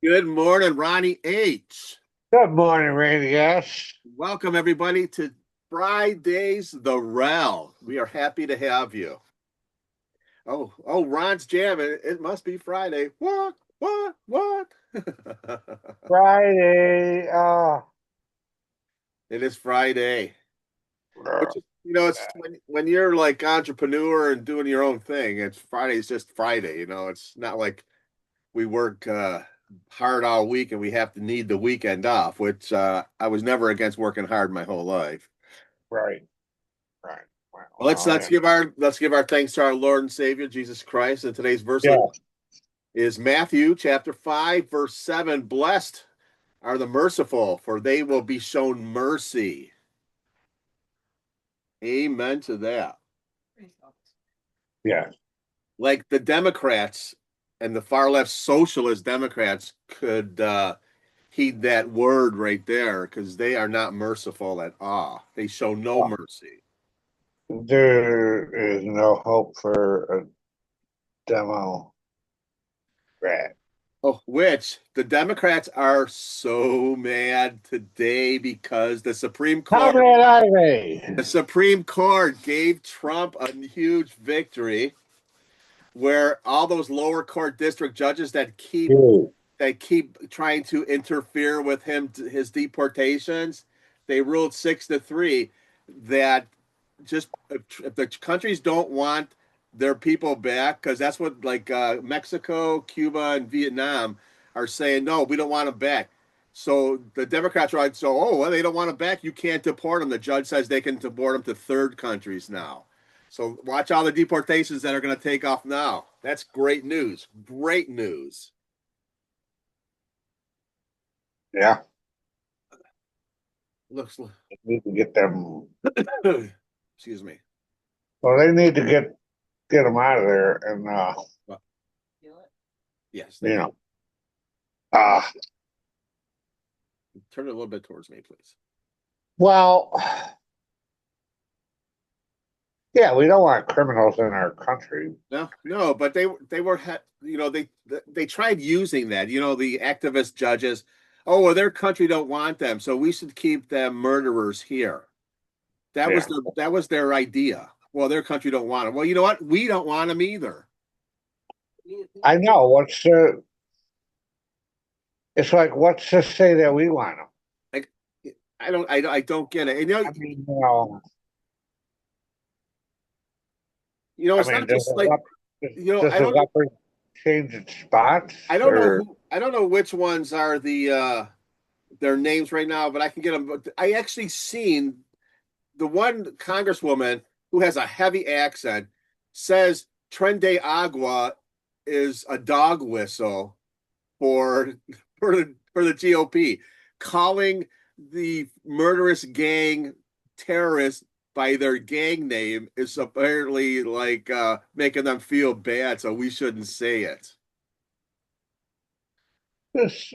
Good morning, Ronnie H. Good morning, Randy S. Welcome, everybody, to Friday's The RELL. We are happy to have you. Oh, Ron's jamming. It must be Friday. What? Friday. It is Friday. Which is, it's when you're like entrepreneur and doing your own thing. It's Friday's just Friday. It's not like we work hard all week and we have to need the weekend off, which I was never against working hard my whole life. right, right. Let's give our thanks to our Lord and Savior Jesus Christ. And today's verse Yeah. is Matthew chapter 5, verse 7. Blessed are the merciful, for they will be shown mercy. Amen to that. Yeah. Like the Democrats and the far left socialist Democrats could heed that word right there, because they are not merciful at all. They show no mercy. There is no hope for a demo rat. Oh, which the Democrats are so mad today because the Comrade Ivy. Supreme Court gave Trump a huge victory, where all those lower court district judges that keep trying to interfere with his deportations, they ruled 6-3 that just if the countries don't want their people back, because that's what Mexico, Cuba, and Vietnam are saying, no, we don't want them back. So the Democrats are like, they don't want them back. You can't deport them. The judge says they can deport them to third countries now. So watch all the deportations that are going to take off now. That's great news. Great news. Yeah. Looks. They need to get them. Excuse me. Well, they need to get them out of there, and yes, you know, turn it a little bit towards me, please. well, yeah, we don't want criminals in our country. No, but they were, they tried using that, the activist judges. Oh, well, their country don't want them, so we should keep them murderers here. That was their idea. Well, their country don't want them. Well, you know what? We don't want them either. I know. It's like, what's to say that we want them? Like, I don't get it. And, I mean, it's not just like, does the leopard change its spots? I don't know. I don't know which ones are their names right now, but I can get them. But I actually seen the one congresswoman who has a heavy accent says Tren de Agua is a dog whistle for the GOP, calling the murderous gang terrorists by their gang name is apparently like making them feel bad, so we shouldn't say it. This,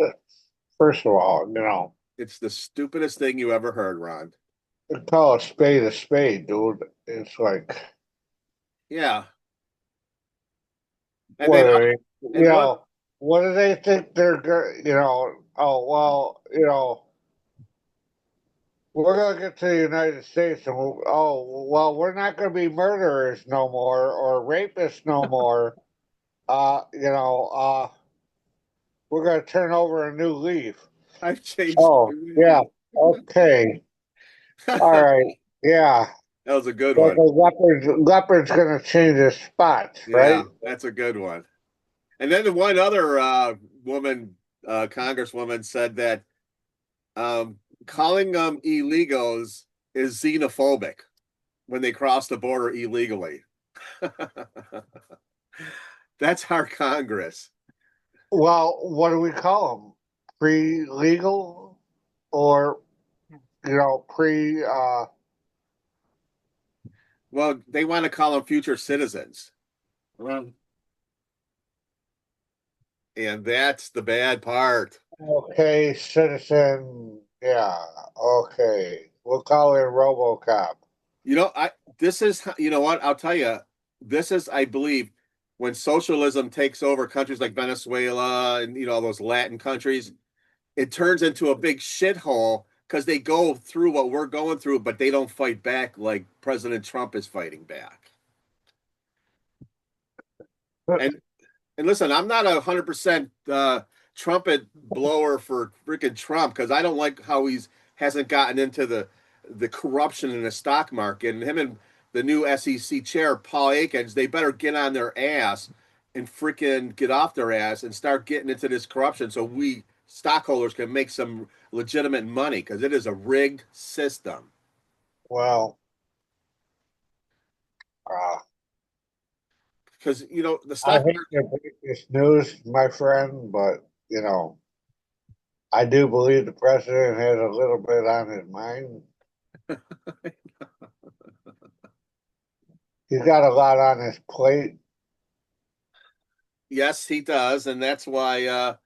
first of all, It's the stupidest thing you ever heard, Ron. call a spade, dude. It's like, Yeah. And what then, are they, what do they think they're going? Oh well, we're going to get to the United States, and we're not going to be murderers no more or rapists no more. We're going to turn over a new leaf. I've changed. Oh, yeah. Okay. All right. Yeah. That was a good Like one. a leopard's going to change his spots, right? Yeah, that's a good one. And then the one other woman, congresswoman, said that calling them illegals is xenophobic when they cross the border illegally. That's our Congress. Well, what do we call them? Pre-legal or, pre... Well, they want to call them future citizens. And that's the bad part. Okay, citizen. Yeah. Okay. We'll call it RoboCop. This is, you know what? I'll tell you, this is, I believe, when socialism takes over countries like Venezuela and all those Latin countries, it turns into a big shithole because they go through what we're going through, but they don't fight back like President Trump is fighting back. And and listen, I'm not 100% trumpet blower for freaking Trump because I don't like how he's hasn't gotten into the corruption in the stock market. And him and the new SEC chair, Paul Akins, they better get on their ass and freaking get off their ass and start getting into this corruption so we stockholders can make some legitimate money because it is a rigged system. Well, Because the I stock hate market. to break this news, my friend, but I do believe the president has a little bit on his mind. He's got a lot on his plate. Yes, he does, and that's why A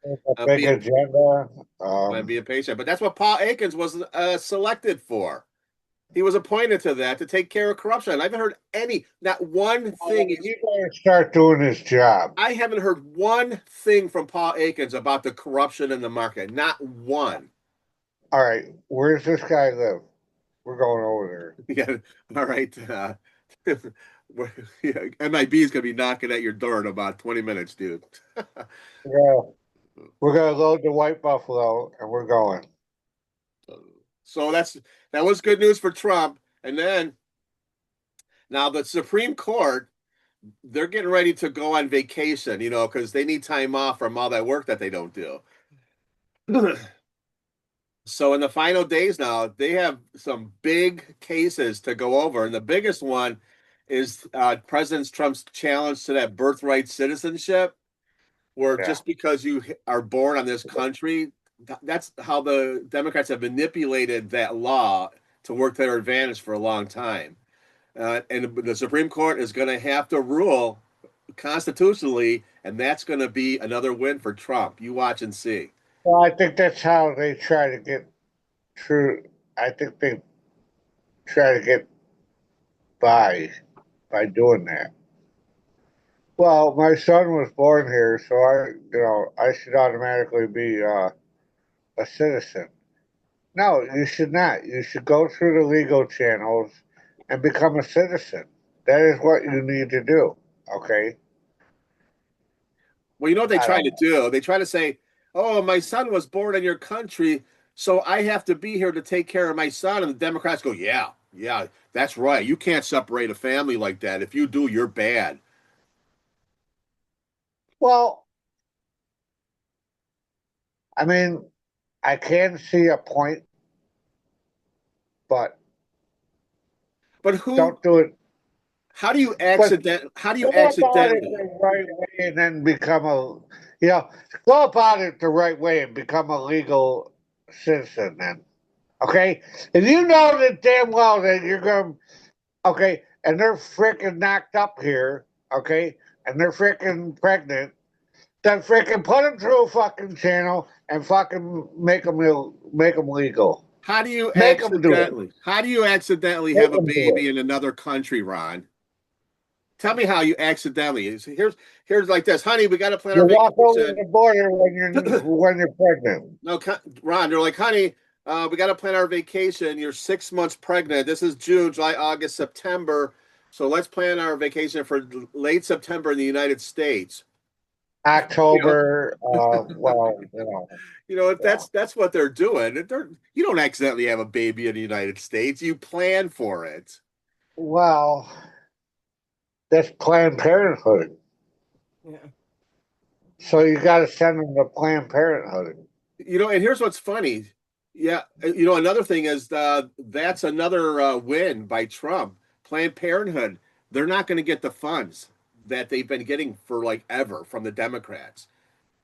big agenda. I'm being patient. But that's what Paul Akins was selected for. He was appointed to that to take care of corruption. I haven't heard not one thing. He better start doing his job. I haven't heard one thing from Paul Akins about the corruption in the market. Not one. All right, where's this guy live? We're going over there. Yeah. All right. MIB is going to be knocking at your door in about 20 minutes, dude. Yeah. We're going to load the White Buffalo, and we're going. So that was good news for Trump. And then now the Supreme Court, they're getting ready to go on vacation, because they need time off from all that work that they don't do. So in the final days now, they have some big cases to go over. And the biggest one is President Trump's challenge to that birthright citizenship, where just because you are born on this country, that's how the Democrats have manipulated that law to work to their advantage for a long time. And the Supreme Court is going to have to rule constitutionally, and that's going to be another win for Trump. You watch and see. Well, I think that's how they try to get through. I think they try to get by doing that. Well, my son was born here, so I should automatically be a citizen. No, you should not. You should go through the legal channels and become a citizen. That is what you need to do. Okay. Well, you know what they try to do? They try to say, "Oh, my son was born in your country, so I have to be here to take care of my son." And the Democrats go, "Yeah, that's right. You can't separate a family like that. If you do, you're bad." Well, I mean, I can see a point, but who don't do it? How do you accidentally the right way and then become go about it the right way and become a legal citizen? Then, okay, if you know that damn well that you're going, okay, and they're freaking knocked up here, okay, and they're freaking pregnant, then freaking put them through a fucking channel and fucking make them legal. How do you accidentally have a baby in another country, Ron? Tell me how you accidentally. Here's like this, honey. We got to plan our vacation. You walk over the border when you're pregnant. No, Ron. They're like, honey, we got to plan our vacation. You're 6 months pregnant. This is June, July, August, September. So let's plan our vacation for late September in the United States. October. That's what they're doing. You don't accidentally have a baby in the United States. You plan for it. Well, that's Planned Parenthood. Yeah. So you got to send them to Planned Parenthood. And here's what's funny. Yeah, another thing is that's another win by Trump. Planned Parenthood, they're not going to get the funds that they've been getting for like ever from the Democrats.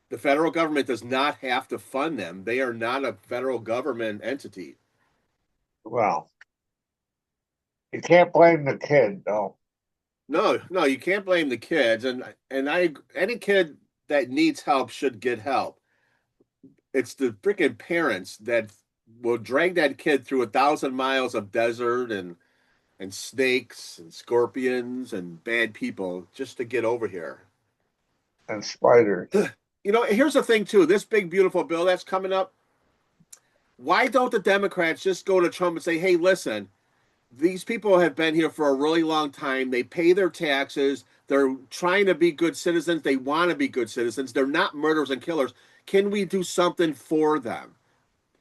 The federal government does not have to fund them. They are not a federal government entity. Well, you can't blame the kid, though. No, you can't blame the kids, and any kid that needs help should get help. It's the freaking parents that will drag that kid through 1,000 miles of desert and snakes and scorpions and bad people just to get over here. and spiders. You know, here's the thing too. This big beautiful bill that's coming up. Why don't the Democrats just go to Trump and say, "Hey, listen, these people have been here for a really long time. They pay their taxes. They're trying to be good citizens. They want to be good citizens. They're not murderers and killers. Can we do something for them?"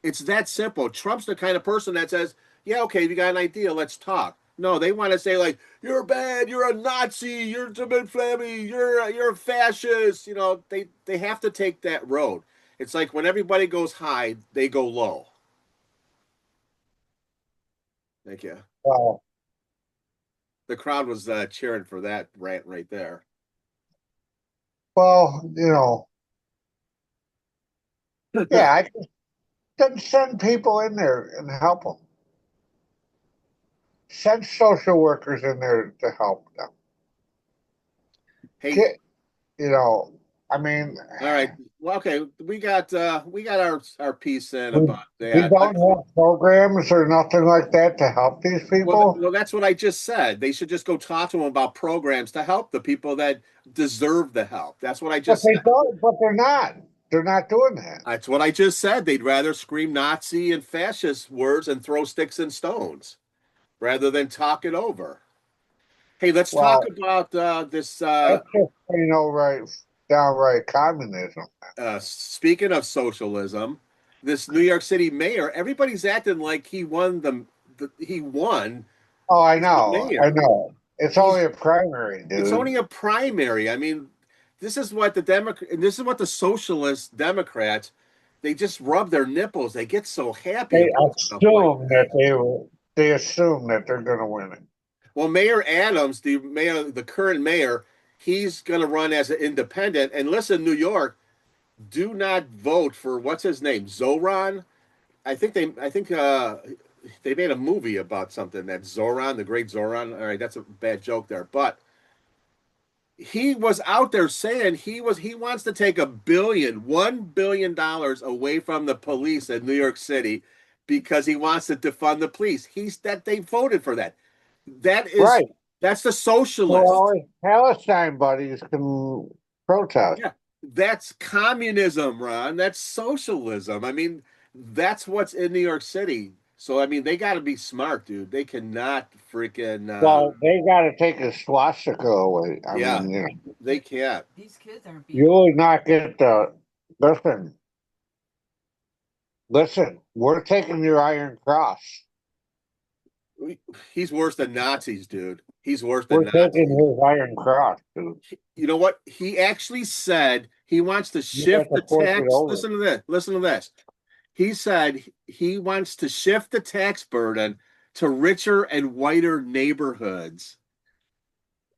It's that simple. Trump's the kind of person that says, "Yeah, okay, you got an idea, let's talk." No, they want to say like, "You're bad. You're a Nazi. You're Tim Flammy. You're a fascist." You know, they have to take that road. It's like when everybody goes high, they go low. Thank you. Well, The crowd was cheering for that rant right there. well, yeah, I can send people in there and help them. Send social workers in there to help them. Hey, Get, I mean, all right. Well, okay, we got our piece in we, about we that. don't have programs or nothing like that to help these people. Well, that's what I just said. They should just go talk to them about programs to help the people that deserve the help. That's what I But just they said. don't. But they're not. They're not doing that. That's what I just said. They'd rather scream Nazi and fascist words and throw sticks and stones rather than talk it over. Hey, let's talk Well, about this. that's just downright communism. Speaking of socialism, this New York City mayor, everybody's acting like he won he won. Oh, I He's the know. I mayor. know. It's He's only a primary, It's dude. only a primary. I mean, this is what this is what the socialist Democrats, they just rub their nipples. They get so happy They about stuff like assume that. that they assume that they're going to win it. Well, Mayor Adams, the current mayor, he's going to run as an independent. And listen, New York, do not vote for what's his name, Zohran. I think they made a movie about something that Zohran, the great Zohran. All right, that's a bad joke there, but he was out there saying he wants to take $1 billion away from the police in New York City because he wants to defund the police. They voted for that. That is Right. that's the So socialist. all his Palestine buddies can protest. Yeah. That's communism, Ron. That's socialism. I mean, that's what's in New York City. So I mean, they got to be smart, dude. They cannot freaking Well, they got to take his swastika away. I yeah, mean, they can't. These kids aren't being. you would not get the. Listen, listen. We're taking your Iron Cross. He's worse than Nazis, dude. He's worse We're than taking Nazis. his Iron Cross, dude. You know what? He actually said he wants to You have shift to the force it tax. over. Listen to this. Listen to this. He said he wants to shift the tax burden to richer and whiter neighborhoods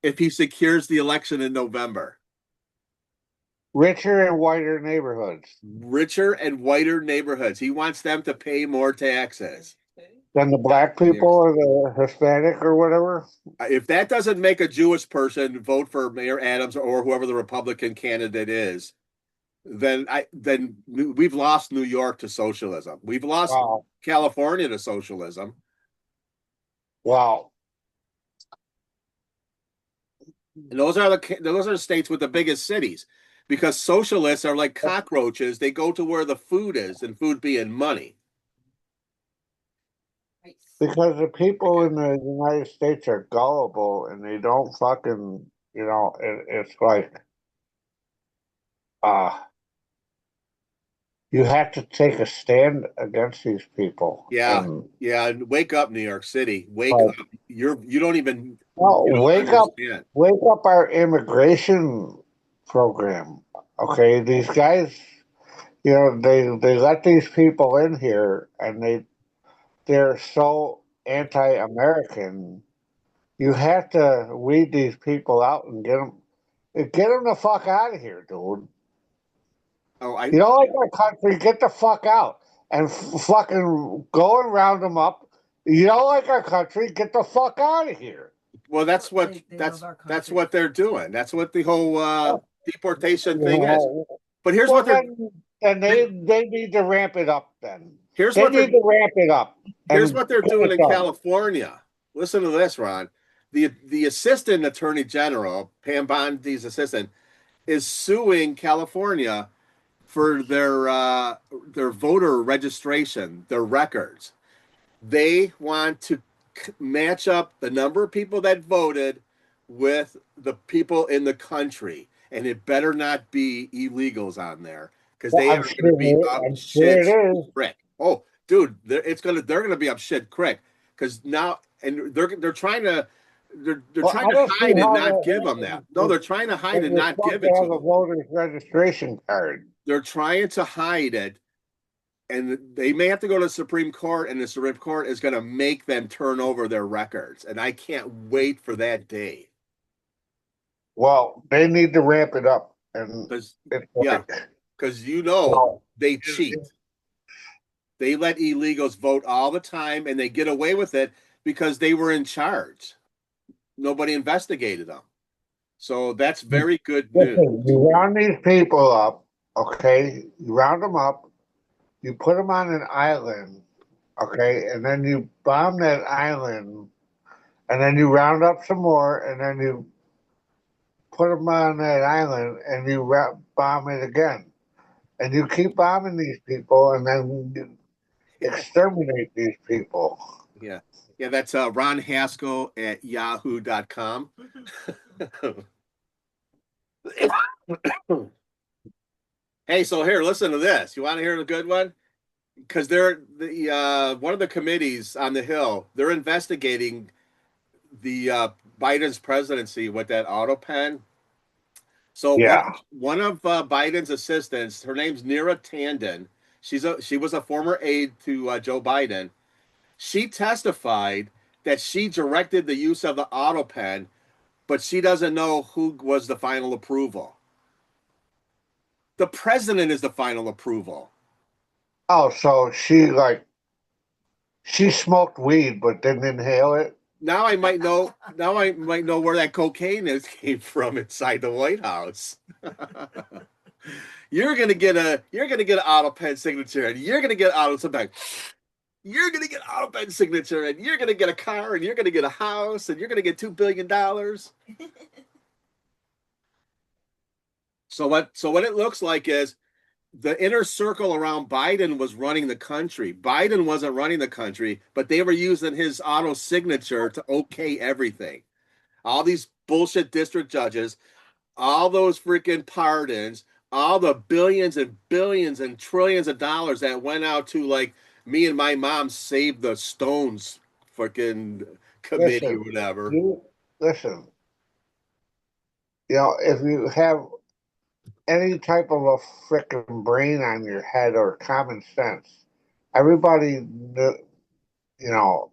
if he secures the election in November. Richer and whiter neighborhoods Richer and whiter neighborhoods. He wants them to pay more taxes. than the black people or the Hispanic or whatever. If that doesn't make a Jewish person vote for Mayor Adams or whoever the Republican candidate is, then we've lost New York to socialism. We've lost Wow. California to socialism. Wow. And those are the states with the biggest cities, because socialists are like cockroaches. They go to where the food is, and food being money. Because the people in the United States are gullible and they don't fucking, it's like, uh, you have to take a stand against these people. Yeah, And, yeah. Wake up, New York City. Wake up. You don't even well, you don't understand. wake up our immigration program. Okay, these guys, they let these people in here and they're so anti-American. You have to weed these people out and get them the fuck out of here, dude. Oh, You don't like our country? Get the fuck out and fucking go and round them up. You don't like our country? Get the fuck out of here. well, that's what They that's love our that's country. what they're doing. That's what the whole deportation You thing is. know? But here's Well, what they're then they need to ramp it up. Then here's they what they're need to ramp it up. here's And what they're get doing it in done. California. Listen to this, Ron. The assistant attorney general, Pam Bondi's assistant, is suing California for their voter registration, their records. They want to match up the number of people that voted with the people in the country, and it better not be illegals on there because Well, they are going to be up I'm sure shit it is. creek. Oh, dude, they're gonna be up shit creek because now, and they're trying to. They're Well, trying I to don't see hide and how not that give them that. happens No, they're trying to hide when and you're not supposed give to it to have a them. voter's registration card. They're trying to hide it, and they may have to go to the Supreme Court, and the Supreme Court is going to make them turn over their records. And I can't wait for that day. Well, they need to ramp it up, and Because, it's yeah, like, because well, they cheat. They let illegals vote all the time, and they get away with it because they were in charge. Nobody investigated them. So that's very good news. listen, you round these people up, okay? You round them up, you put them on an island, okay, and then you bomb that island, and then you round up some more, and then you put them on that island, and you bomb it again, and you keep bombing these people, and then you exterminate these people. Yeah. Yeah, that's Ron Haskell at yahoo.com. Hey, so here, listen to this. You want to hear a good one? Because they're the one of the committees on the Hill. They're investigating the Biden's presidency with that auto pen. So Yeah. one of Biden's assistants, her name's Neera Tanden. She was a former aide to Joe Biden. She testified that she directed the use of the auto pen, but she doesn't know who was the final approval. The president is the final approval. Oh, so she smoked weed but didn't inhale it. Now I might know. Now I might know where that cocaine came from inside the White House. You're gonna get an auto pen signature, and you're gonna get auto something. You're gonna get auto pen signature, and you're gonna get a car, and you're gonna get a house, and you're gonna get $2 billion. So what it looks like is the inner circle around Biden was running the country. Biden wasn't running the country, but they were using his auto signature to okay everything. All these bullshit district judges, all those freaking pardons, all the billions and trillions of dollars that went out to like me and my mom saved the Stones freaking committee or Listen, whatever. you listen. You know, if you have any type of a freaking brain on your head or common sense, everybody, you know,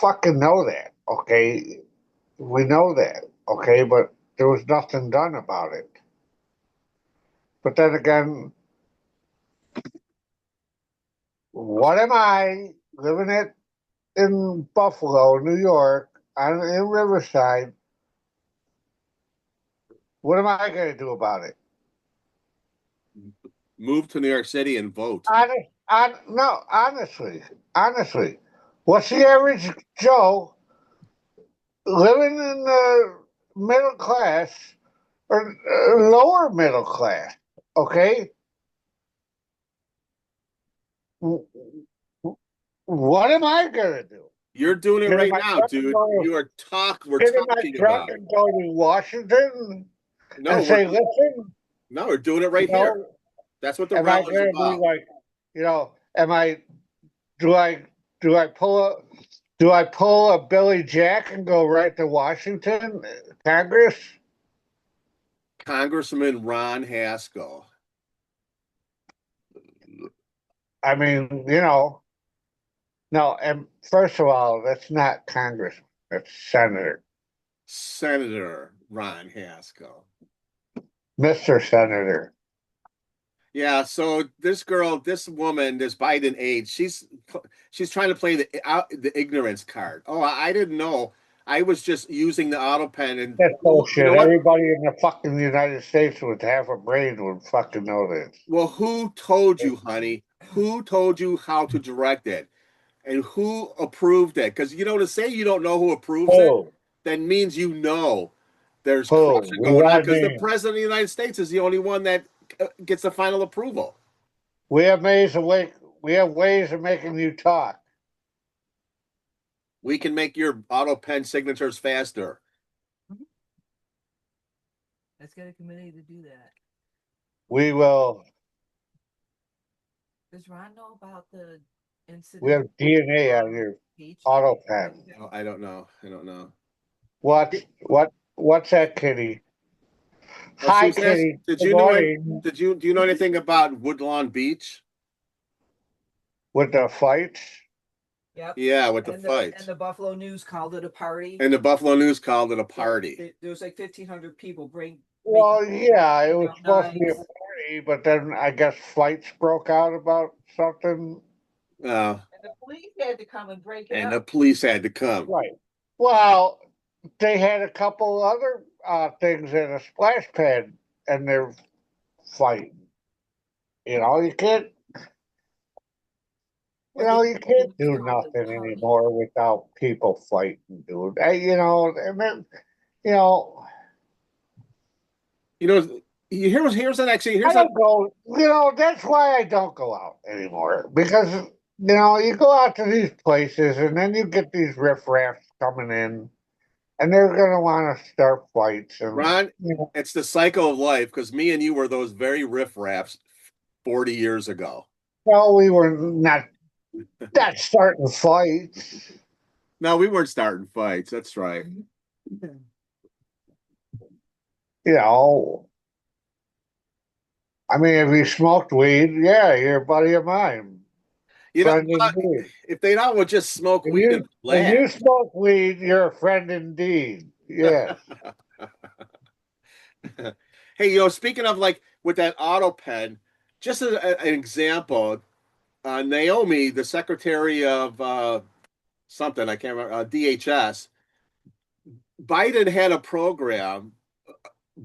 fucking know that. Okay, we know that. Okay, but there was nothing done about it. But then again, what am I living it in Buffalo, New York, in Riverside? What am I going to do about it? Move to New York City and vote. No, honestly, what's the average Joe living in the middle class or lower middle class? Okay, what am I going to do? You're doing it Get in right my now, truck and dude. go to, We're get in my talking truck about it. and go to Washington No, and we're say, listen, no, we're doing it you right here. know, That's what the am I RELL is going to be about. like, you know, am I do I do I pull a do I pull a Billy Jack and go right to Washington, Congress? Congressman Ron Haskell. I mean, you know, no. And first of all, that's not Congressman. That's Senator, Senator Ron Haskell. Mr. Senator. Yeah, so this woman, this Biden aide, she's trying to play the ignorance card. Oh, I didn't know. I was just using the auto pen, and That's well, you bullshit. know what? Everybody in the fucking United States with half a brain would fucking know this. Well, who told you, honey? Who told you how to direct it? And who approved it? Because to say you don't know who approves it, Oh, that means you know There's Who? corruption going on What because the name? president of the United States is the only one that gets the final approval. We have ways of making you talk. We can make your auto pen signatures faster. Let's get a committee to do that. We will. Does Ron know about the incident? We have DNA on your Beach? auto pen. Oh, I don't know. I don't know. What's that, Kitty? Well, Hi, Suzanne, Kitty. did Good you know? morning. Do you know anything about Woodlawn Beach? With the fights? Yep. Yeah, with the And fights. the Buffalo News called it a party. And the Buffalo News called it a party. There was like 1,500 people. Well, yeah, it was supposed to be a knives. party, but then I guess fights broke out about something. And the police had to come and break it and up. the police had to come. Right. Well, they had a couple other things in a splash pad, and they're fighting. You can't. You can't do nothing anymore without people fighting, dude. And then, Here's an actually. I don't go. That's why I don't go out anymore because you go out to these places and then you get these riffraffs coming in, and they're gonna want to start fights. And Ron, it's the cycle of life because me and you were those very riffraffs 40 years ago. well, we were not starting fights. No, we weren't starting fights. That's right. I mean, if you smoked weed, yeah, you're a buddy of mine. If they don't would just smoke weed and laugh. If you smoke weed, you're a friend indeed. Yes. Hey, speaking of like with that auto pen, just an example, Naomi, the secretary of something, I can't remember, DHS, Biden had a program.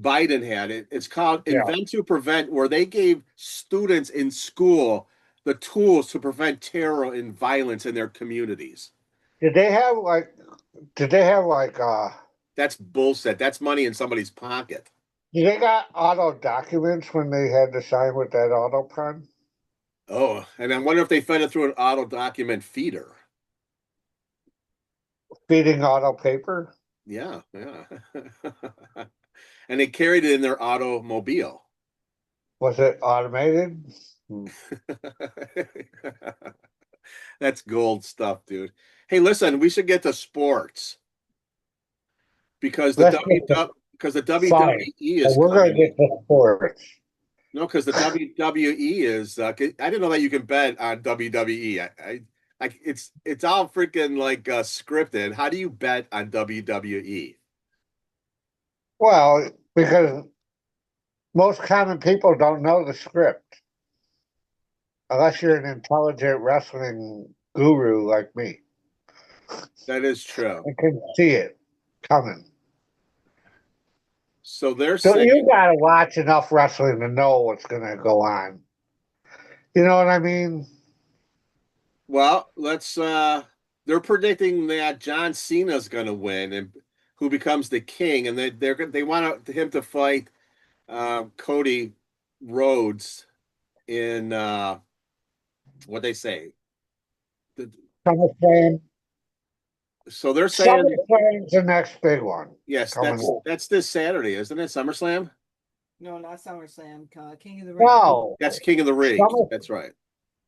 Biden had it. It's called Invent to Prevent, where they gave students in school the tools to prevent terror and violence in their communities. Did they have like That's bullshit. That's money in somebody's pocket. did they got auto documents when they had to sign with that auto pen? Oh, and I wonder if they fed it through an auto document feeder. Feeding auto paper? Yeah. And they carried it in their automobile. Was it automated? That's gold stuff, dude. Hey, listen, we should get to sports because the WWE is. We're going to get to sports. No, because the WWE is. I didn't know that you can bet on WWE. It's all freaking like scripted. How do you bet on WWE? Well, because most common people don't know the script. Unless you're an intelligent wrestling guru like me. That is true. You can see it coming. So they're So saying you gotta watch enough wrestling to know what's gonna go on. You know what I mean? Well, they're predicting that John Cena's gonna win and who becomes the king, and they want him to fight Cody Rhodes in what they say. SummerSlam. So they're saying SummerSlam's the next big one. Yes, that's this Saturday, isn't it? SummerSlam? No, not SummerSlam. King of the Ring. No, that's King of the Ring. That's right.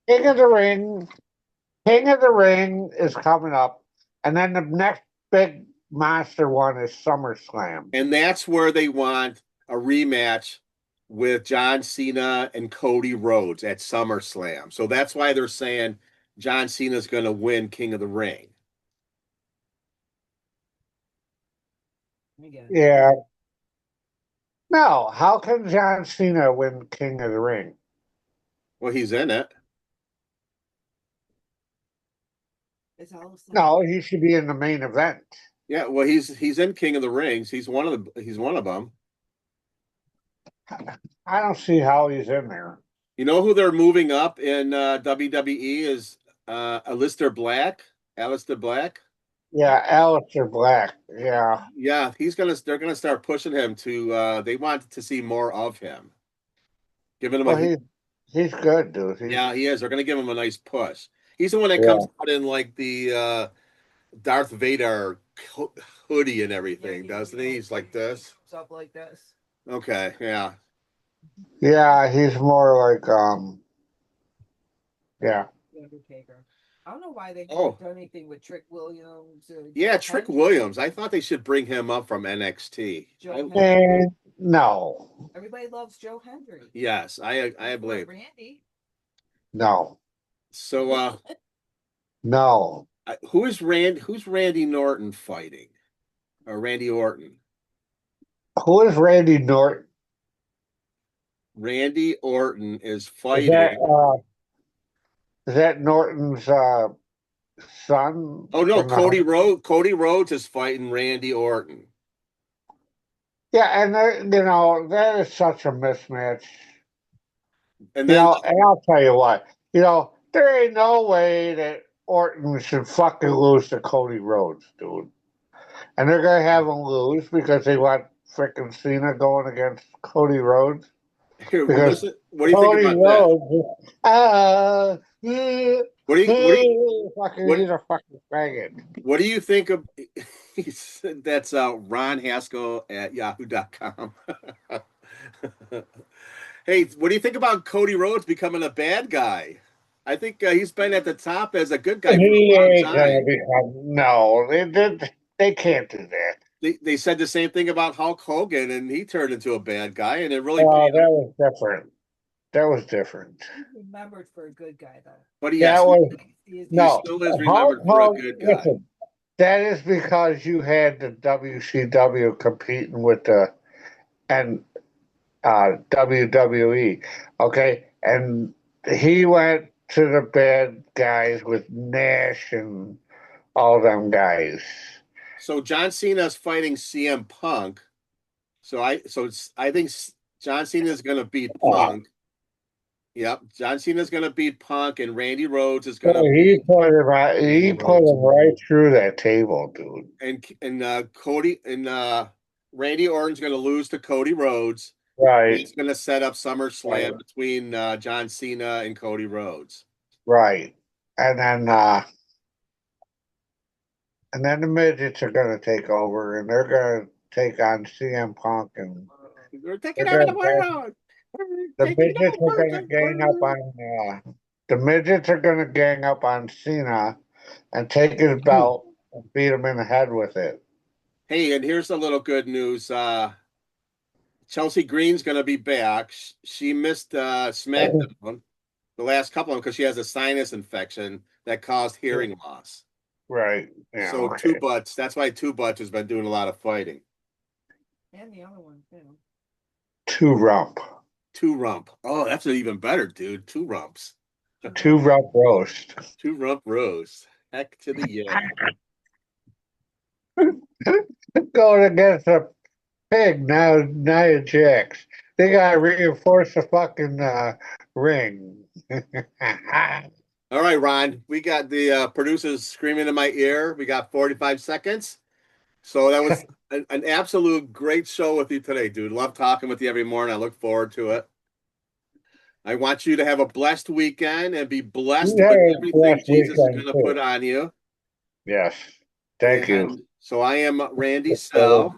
King of the Ring. King of the Ring is coming up, and then the next big monster one is SummerSlam, and that's where they want a rematch with John Cena and Cody Rhodes at SummerSlam. So that's why they're saying John Cena's going to win King of the Ring. Yeah. No, how can John Cena win King of the Ring? Well, he's in it. No, he should be in the main event. Yeah, well, he's in King of the Rings. He's one of them. I don't see how he's in there. You know who they're moving up in WWE is Aleister Black. Yeah, Alistair Black. Yeah. Yeah, they're gonna start pushing him to they want to see more of him. Giving him Well, a he's good, dude. yeah, he is. They're gonna give him a nice push. He's the one that Yeah. comes out in like the Darth Vader hoodie and Yeah, everything, doesn't he? He's like this. Up like this. Okay, yeah. Yeah, he's more like yeah. The Undertaker. I don't know why they Oh. haven't done anything with Trick Williams. Yeah, Joe Trick Hendry. Williams. I thought they should bring him up from NXT. Joe I- Hendry. And no, Everybody loves Joe Hendry. yes, I believe. Randy. no, So no. who's Randy Norton fighting? Or Randy Orton? Who is Randy Norton? Randy Orton is Is fighting. that Norton's son? Oh no, from the- Cody Rhodes is fighting Randy Orton. Yeah, and that is such a mismatch. And then And I'll tell you what, there ain't no way that Orton should fucking lose to Cody Rhodes, dude. And they're gonna have him lose because they want frickin' Cena going against Cody Rhodes. here, Because what do you think Cody about that? Rhodes, What he's a fucking faggot. What do you think of that's Ron Haskell at yahoo.com? Hey, what do you think about Cody Rhodes becoming a bad guy? I think he's been at the top as a good guy for He a long ain't gonna time. become. No, they can't do that. They said the same thing about Hulk Hogan, and he turned into a bad guy, and it really Oh, paid that him. was different. That was different. He's remembered for a good guy, though. But he That has, was He no. still is Hulk remembered for a Hogan. good guy. Listen, that is because you had the WCW competing with the and WWE. Okay, and he went to the bad guys with Nash and all them guys. So John Cena's fighting CM Punk. I think John Cena is going to beat Punk. Yep, John Cena's going to beat Punk, and Randy Rhodes is going to He beat put him right. He put him right through that table, dude. and Cody and Randy Orton's going to lose to Cody Rhodes. Right, He's going to set up SummerSlam Right. between John Cena and Cody Rhodes. right. And then the midgets are going to take over, and they're going to take on CM Punk, and We're taking They're over the gonna- world. the midgets are going to gang up on. The midgets are going to gang up on Cena, and take his belt and beat him in the head with it. Hey, and here's a little good news. Chelsea Green's going to be back. She missed SmackDown, the last couple of them, because she has a sinus infection that caused hearing loss. Right. Yeah. So okay. Two Butts, that's why Two Butts has been doing a lot of fighting. And the other one, too. Two rump. Two Rump. Oh, that's even better, dude. Two Rumps. Two rump roast. Two Rump Rose. Heck to the yeah. Going against a pig, Nia Jax. They gotta reinforce the fucking ring. All right, Ron. We got the producers screaming in my ear. We got 45 seconds. So that was an absolute great show with you today, dude. Love talking with you every morning. I look forward to it. I want you to have a blessed weekend and be blessed You with have a everything blessed Jesus is weekend, going to too. put on you. Yes. Thank you. And so I am Randy Sell.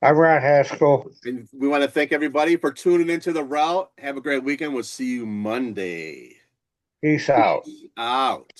I'm Ron Haskell. And we want to thank everybody for tuning into the route. Have a great weekend. We'll see you Monday. Peace out. Out.